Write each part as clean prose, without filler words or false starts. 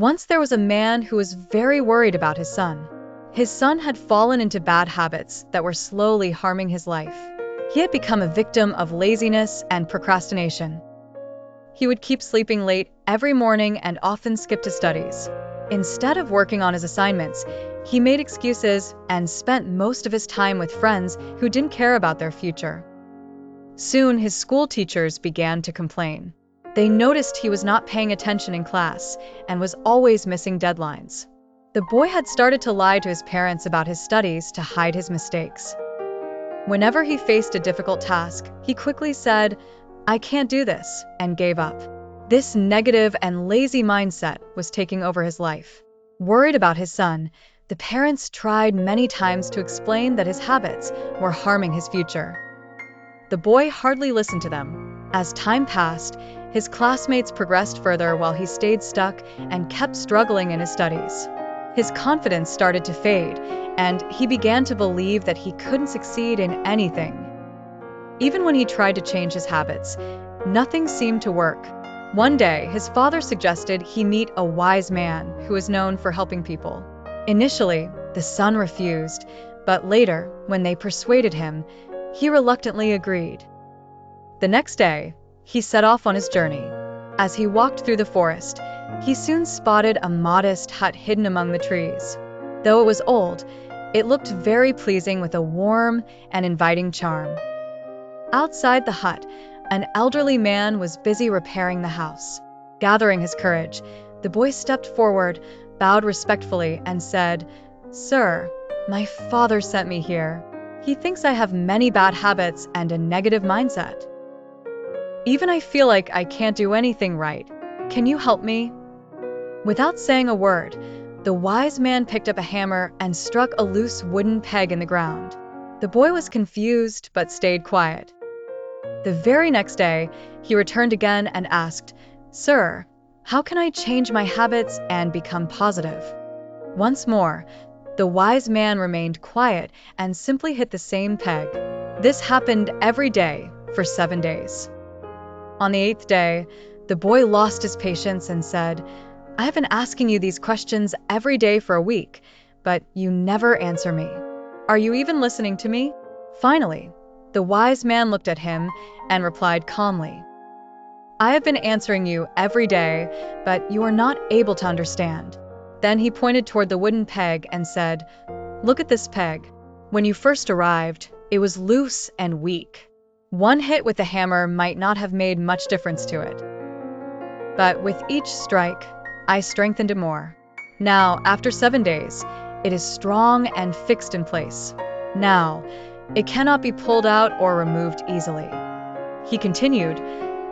Once there was a man who was very worried about his son. His son had fallen into bad habits that were slowly harming his life. He had become a victim of laziness and procrastination. He would keep sleeping late every morning and often skip his studies. Instead of working on his assignments, he made excuses and spent most of his time with friends who didn't care about their future. Soon, his school teachers began to complain. They noticed he was not paying attention in class and was always missing deadlines. The boy had started to lie to his parents about his studies to hide his mistakes. Whenever he faced a difficult task, he quickly said, "I can't do this," and gave up. This negative and lazy mindset was taking over his life. Worried about his son, the parents tried many times to explain that his habits were harming his future. The boy hardly listened to them. As time passed, his classmates progressed further while he stayed stuck and kept struggling in his studies. His confidence started to fade, and he began to believe that he couldn't succeed in anything. Even when he tried to change his habits, nothing seemed to work. One day, his father suggested he meet a wise man who was known for helping people. Initially, the son refused, but later, when they persuaded him, he reluctantly agreed. The next day, he set off on his journey. As he walked through the forest, he soon spotted a modest hut hidden among the trees. Though it was old, it looked very pleasing with a warm and inviting charm. Outside the hut, an elderly man was busy repairing the house. Gathering his courage, the boy stepped forward, bowed respectfully, and said, "Sir, my father sent me here. He thinks I have many bad habits and a negative mindset. Even I feel like I can't do anything right. Can you help me?" Without saying a word, the wise man picked up a hammer and struck a loose wooden peg in the ground. The boy was confused but stayed quiet. The very next day, he returned again and asked, "Sir, how can I change my habits and become positive?" Once more, the wise man remained quiet and simply hit the same peg. This happened every day for 7 days. On the 8th day, the boy lost his patience and said, "I have been asking you these questions every day for a week, but you never answer me. Are you even listening to me?" Finally, the wise man looked at him and replied calmly, "I have been answering you every day, but you are not able to understand." Then he pointed toward the wooden peg and said, "Look at this peg. When you first arrived, it was loose and weak. One hit with a hammer might not have made much difference to it. But with each strike, I strengthened it more. Now, after 7 days, it is strong and fixed in place. Now, it cannot be pulled out or removed easily." He continued,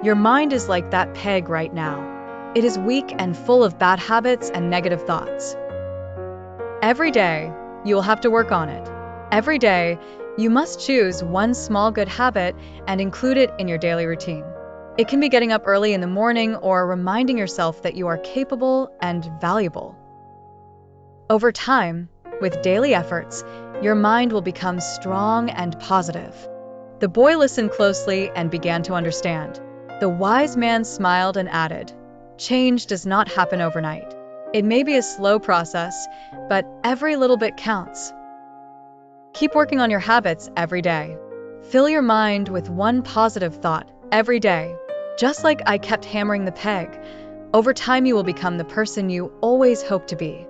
"Your mind is like that peg right now. It is weak and full of bad habits and negative thoughts. Every day, you will have to work on it. Every day, you must choose one small good habit and include it in your daily routine. It can be getting up early in the morning or reminding yourself that you are capable and valuable. Over time, with daily efforts, your mind will become strong and positive." The boy listened closely and began to understand. The wise man smiled and added, "Change does not happen overnight. It may be a slow process, but every little bit counts. Keep working on your habits every day. Fill your mind with one positive thought every day. Just like I kept hammering the peg, over time you will become the person you always hoped to be."